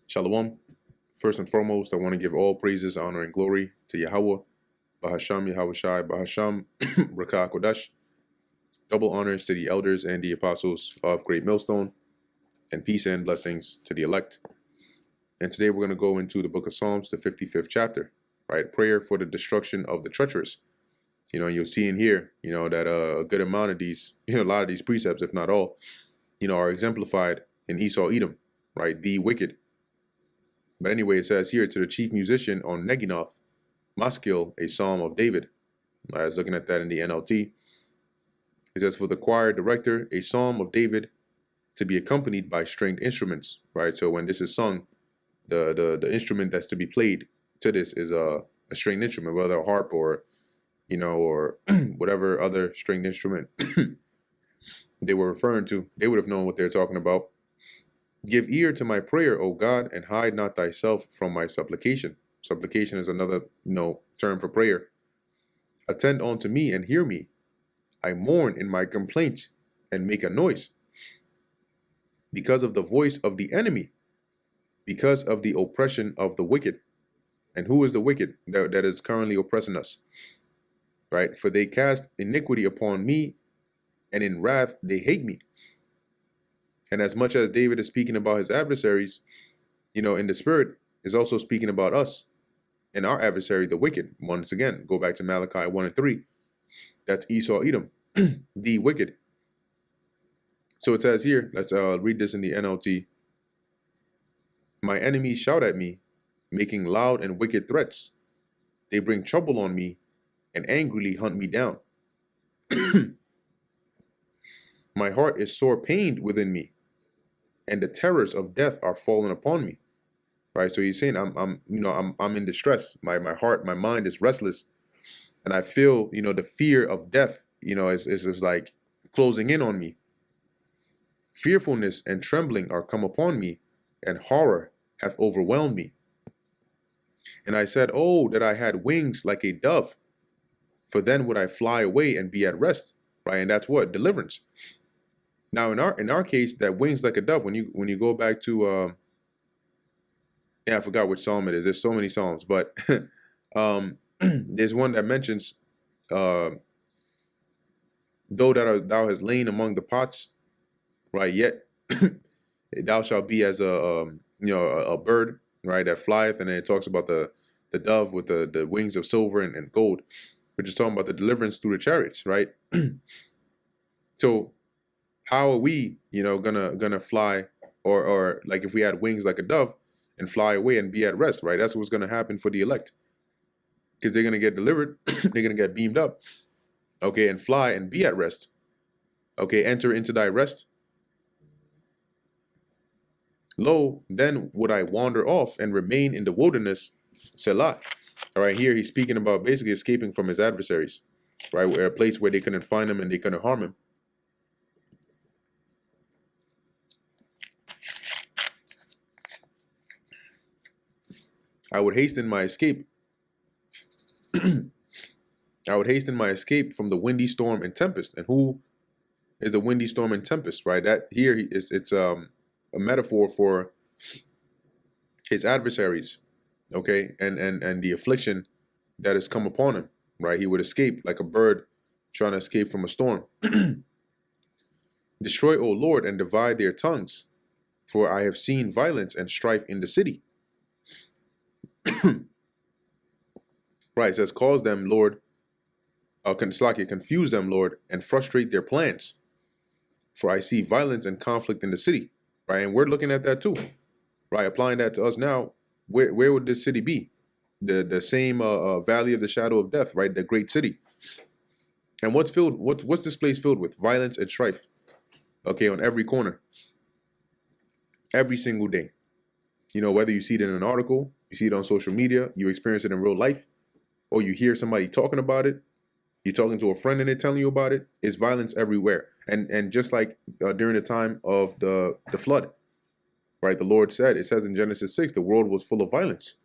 Shalom. First and foremost, I want to give all praises, honor, and glory to Yahweh, Bahasham Yahweh Shai, Bahasham Rakah Kodash. Double honors to the elders and the apostles of Great Millstone, and peace and blessings to the elect. And today we're going to go into the book of Psalms, the 55th chapter, right? Prayer for the destruction of the treacherous. You'll see in here, that a good amount of these, a lot of these precepts, if not all, are exemplified in Esau Edom, right? The wicked. But anyway, it says here, to the chief musician on Neginoth, Maskil, a psalm of David. I was looking at that in the NLT. It says, for the choir director, a psalm of David to be accompanied by stringed instruments, right? So when this is sung, the instrument that's to be played to this is a stringed instrument, whether a harp or, or whatever other stringed instrument they were referring to. They would have known what they're talking about. Give ear to my prayer, O God, and hide not thyself from my supplication. Supplication is another, term for prayer. Attend unto me and hear me. I mourn in my complaint and make a noise. Because of the voice of the enemy, because of the oppression of the wicked. And who is the wicked that is currently oppressing us? Right? For they cast iniquity upon me, and in wrath they hate me. And as much as David is speaking about his adversaries, in the spirit, is also speaking about us and our adversary, the wicked. Once again, go back to Malachi 1 and 3. That's Esau Edom, the wicked. So it says here, let's read this in the NLT. My enemies shout at me, making loud and wicked threats. They bring trouble on me and angrily hunt me down. My heart is sore pained within me, and the terrors of death are fallen upon me. Right, so he's saying, I'm in distress. My heart, my mind is restless, and I feel, the fear of death, is like closing in on me. Fearfulness and trembling are come upon me, and horror hath overwhelmed me. And I said, oh, that I had wings like a dove, for then would I fly away and be at rest. Right, and that's what deliverance. Now, in our case, that wings like a dove. When you go back to I forgot which psalm it is. There's so many psalms, but there's one that mentions, though that thou hast lain among the pots, right? Yet thou shalt be as a bird, right, that flieth, and then it talks about the dove with the wings of silver and gold, which is talking about the deliverance through the chariots, right? So how are we, gonna fly, or like if we had wings like a dove and fly away and be at rest, right? That's what's gonna happen for the elect, because they're gonna get delivered, they're gonna get beamed up, okay, and fly and be at rest. Okay, enter into thy rest. Lo, then would I wander off and remain in the wilderness, Selah. All right, here he's speaking about basically escaping from his adversaries, right? Where a place where they couldn't find him and they couldn't harm him. I would hasten my escape. I would hasten my escape from the windy storm and tempest. And who is the windy storm and tempest, right? That here it's a metaphor for his adversaries, okay, and the affliction that has come upon him, right? He would escape like a bird trying to escape from a storm. Destroy, O Lord, and divide their tongues, for I have seen violence and strife in the city. Right, it says, cause them, Lord, confuse them, Lord, and frustrate their plans. For I see violence and conflict in the city, right? And we're looking at that too, right? Applying that to us now, where would this city be? The same valley of the shadow of death, right? The great city. And what's this place filled with? Violence and strife, okay, on every corner, every single day. Whether you see it in an article, you see it on social media, you experience it in real life, or you hear somebody talking about it, you're talking to a friend and they're telling you about it, it's violence everywhere. And just like during the time of the flood, right? The Lord said, it says in Genesis 6, the world was full of violence.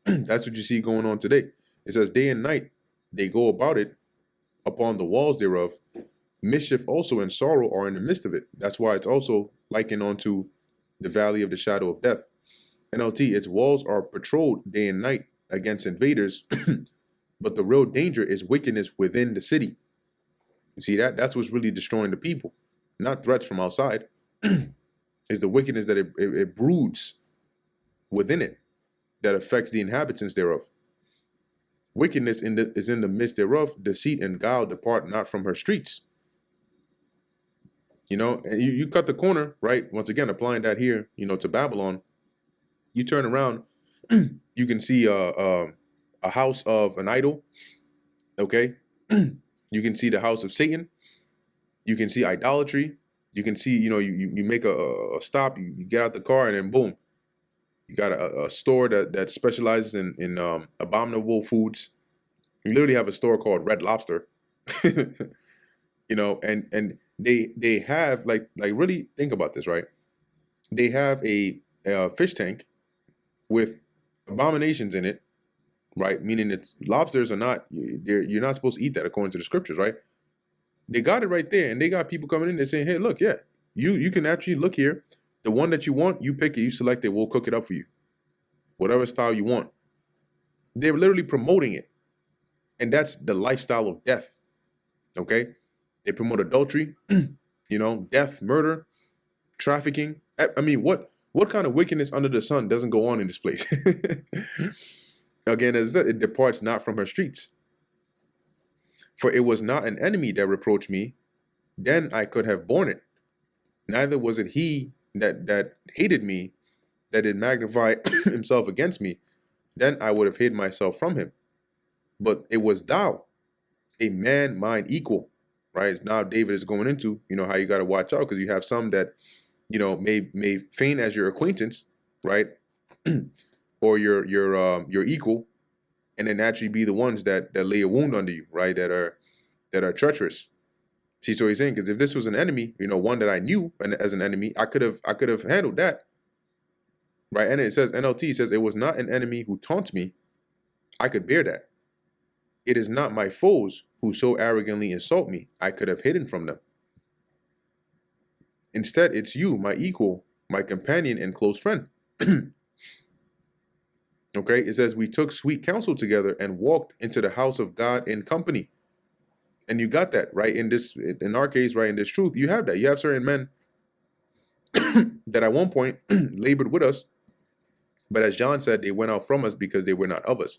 That's what you see going on today. It says day and night, they go about it upon the walls thereof. Mischief also and sorrow are in the midst of it. That's why it's also likened onto the valley of the shadow of death. NLT, its walls are patrolled day and night against invaders, but the real danger is wickedness within the city. You see that? That's what's really destroying the people, not threats from outside. Is the wickedness that it broods within it that affects the inhabitants thereof. Wickedness is in the midst thereof. Deceit and guile depart not from her streets. You know, and you cut the corner, right? Once again, applying that here, you know, to Babylon. You turn around, you can see a house of an idol. Okay, you can see the house of Satan. You can see idolatry. You can see, you know, you make a stop. You get out the car, and then boom, you got a store that specializes in abominable foods. You literally have a store called Red Lobster. You know, and they have like really think about this, right? They have a fish tank with abominations in it, right? Meaning it's lobsters are not, you're not supposed to eat that according to the scriptures, right? They got it right there, and they got people coming in there saying, hey, look, yeah, you can actually look here. The one that you want, you pick it, you select it, we'll cook it up for you. Whatever style you want. They're literally promoting it. And that's the lifestyle of death. Okay? They promote adultery, you know, death, murder, trafficking. I mean, what kind of wickedness under the sun doesn't go on in this place? Again, as I said, it departs not from her streets. For it was not an enemy that reproached me, then I could have borne it. Neither was it he that hated me, that did magnify himself against me, then I would have hid myself from him. But it was thou, a man mine equal, right? Now David is going into, you know, how you got to watch out, because you have some that, you know, may feign as your acquaintance, right? Or your equal, and then actually be the ones that lay a wound under you, right? That are treacherous. See, so he's saying, because if this was an enemy, you know, one that I knew as an enemy, I could have handled that, right? And it says, NLT says, it was not an enemy who taunts me, I could bear that. It is not my foes who so arrogantly insult me, I could have hidden from them. Instead, it's you, my equal, my companion and close friend. Okay, it says, we took sweet counsel together and walked into the house of God in company. And you got that, right? In our case, right, in this truth, you have that. You have certain men that at one point labored with us, but as John said, they went out from us because they were not of us.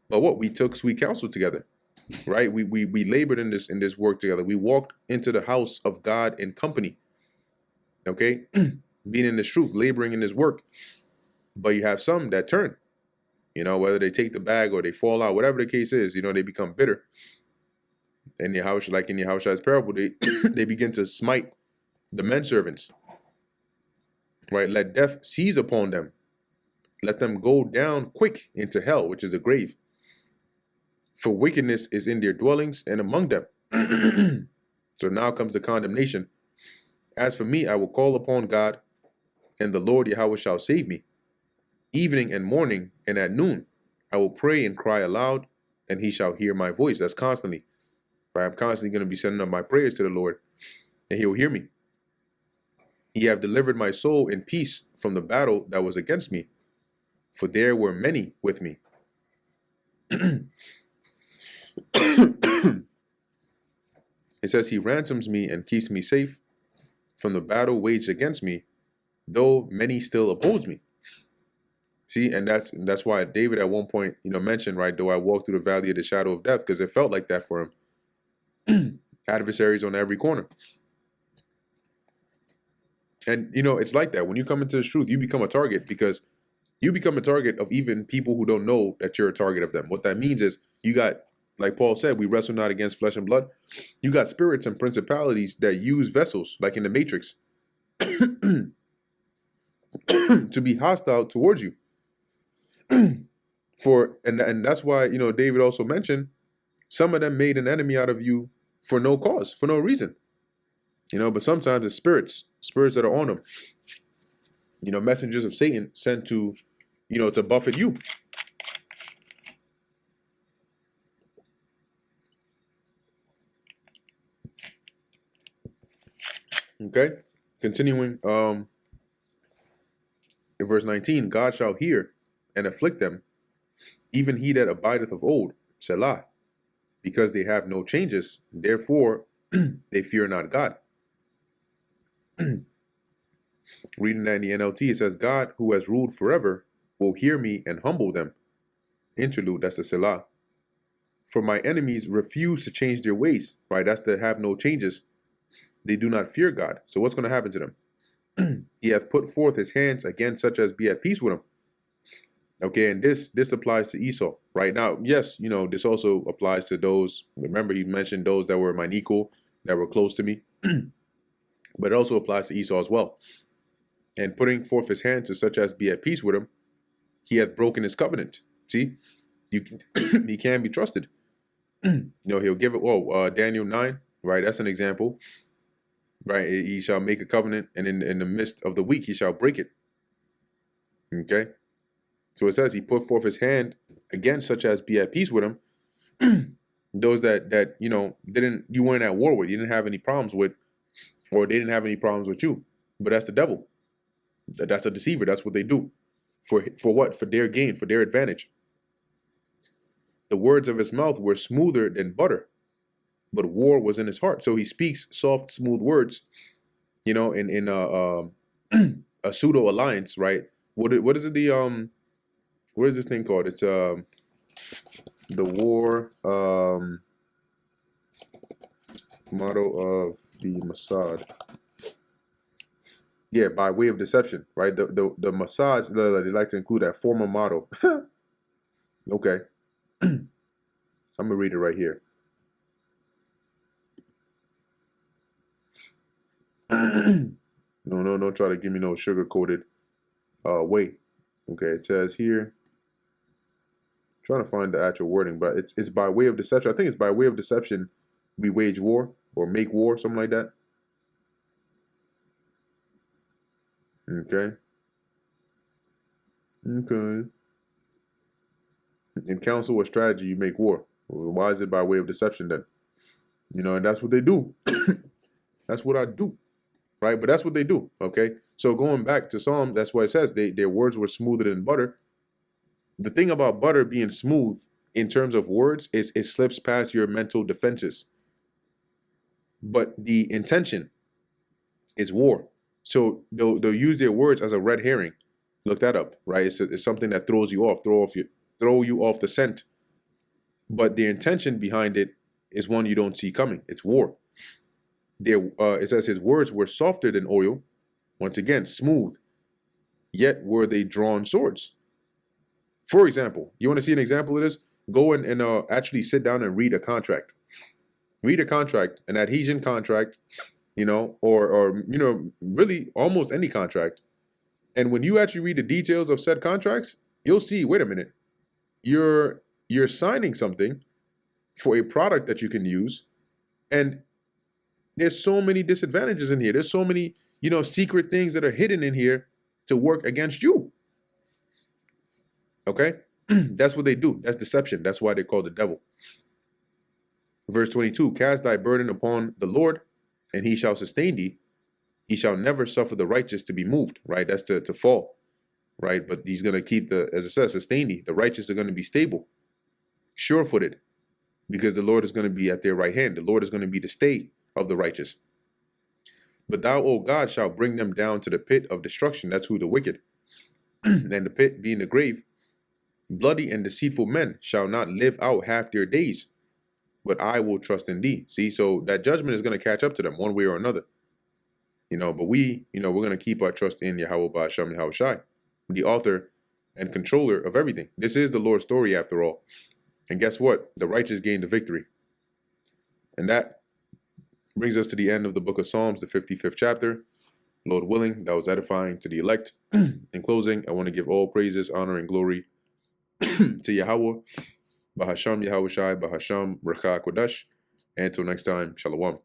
But what? We took sweet counsel together, right? We labored in this work together. We walked into the house of God in company. Okay, being in this truth, laboring in this work. But you have some that turn, you know, whether they take the bag or they fall out, whatever the case is, you know, they become bitter. And like in Yahushua's parable, they they begin to smite the men servants. Right? Let death seize upon them. Let them go down quick into hell, which is a grave. For wickedness is in their dwellings and among them. So now comes the condemnation. As for me, I will call upon God, and the Lord Yahweh shall save me. Evening and morning and at noon, I will pray and cry aloud, and he shall hear my voice. That's constantly. Right? I'm constantly going to be sending up my prayers to the Lord, and he'll hear me. Ye have delivered my soul in peace from the battle that was against me, for there were many with me. It says, he ransoms me and keeps me safe from the battle waged against me, though many still oppose me. See, and that's why David at one point, you know, mentioned, right, though I walk through the valley of the shadow of death, because it felt like that for him. Adversaries on every corner. And, you know, it's like that. When you come into the truth, you become a target, because you become a target of even people who don't know that you're a target of them. What that means is you got, like Paul said, we wrestle not against flesh and blood. You got spirits and principalities that use vessels, like in the Matrix, to be hostile towards you. And that's why, you know, David also mentioned some of them made an enemy out of you for no cause, for no reason. You know, but sometimes it's spirits that are on them. You know, messengers of Satan sent to, you know, to buffet you. Okay, continuing. in verse 19, God shall hear and afflict them, even he that abideth of old, Selah, because they have no changes, therefore they fear not God. Reading that in the NLT, it says, God, who has ruled forever, will hear me and humble them. Interlude, that's the Selah. For my enemies refuse to change their ways, right? That's the have no changes. They do not fear God. So what's going to happen to them? He hath put forth his hands against such as be at peace with him. Okay, and this applies to Esau. Right now, yes, this also applies to those. Remember, he mentioned those that were mine equal, that were close to me. But it also applies to Esau as well. And putting forth his hands to such as be at peace with him, he hath broken his covenant. See, he can be trusted. He'll give it. Daniel 9, right? That's an example, right? He shall make a covenant, and in the midst of the week he shall break it. Okay, so it says he put forth his hand against such as be at peace with him. Those that you weren't at war with, you didn't have any problems with, or they didn't have any problems with you. But that's the devil. That's a deceiver. That's what they do. For what? For their gain, for their advantage. The words of his mouth were smoother than butter, but war was in his heart. So he speaks soft, smooth words, in a pseudo alliance, right? What is it? What is this thing called? It's the war motto of the Mossad. Yeah, by way of deception, right? The Mossad, they like to include that former motto. Okay. I'm gonna read it right here. No, try to give me no sugar-coated way. Okay, it says here, I'm trying to find the actual wording, but it's by way of deception. I think it's by way of deception we wage war or make war, something like that. Okay. In counsel or strategy, you make war. Well, why is it by way of deception then? And that's what they do. That's what I do, right? But that's what they do, okay? So going back to Psalm, that's why it says their words were smoother than butter. The thing about butter being smooth in terms of words is it slips past your mental defenses. But the intention is war. So they'll use their words as a red herring. Look that up, right? It's something that throws you off, throw you off the scent. But the intention behind it is one you don't see coming. It's war. It says his words were softer than oil. Once again, smooth. Yet were they drawn swords. For example, you want to see an example of this? Go and actually sit down and read a contract. Read a contract, an adhesion contract, or really almost any contract. And when you actually read the details of said contracts, you'll see, wait a minute, you're signing something for a product that you can use, and there's so many disadvantages in here. There's so many, secret things that are hidden in here to work against you. Okay? That's what they do. That's deception. That's why they call the devil. Verse 22, cast thy burden upon the Lord, and he shall sustain thee. He shall never suffer the righteous to be moved, right? That's to fall, right? But he's going to keep as it says, sustain thee. The righteous are going to be stable, sure-footed, because the Lord is going to be at their right hand. The Lord is going to be the stay of the righteous. But thou, O God, shalt bring them down to the pit of destruction. That's who? The wicked. And the pit being the grave. Bloody and deceitful men shall not live out half their days, but I will trust in thee. See, so that judgment is going to catch up to them one way or another. But we're going to keep our trust in Yahweh Ba'asham Yahweh Shai, the author and controller of everything. This is the Lord's story after all. And guess what? The righteous gain the victory. And that brings us to the end of the book of Psalms, the 55th chapter. Lord willing, that was edifying to the elect. In closing, I want to give all praises, honor, and glory to Yahweh, Bahasham Yahweh Shai, Bahasham Rakah Kodash. And until next time, Shalom.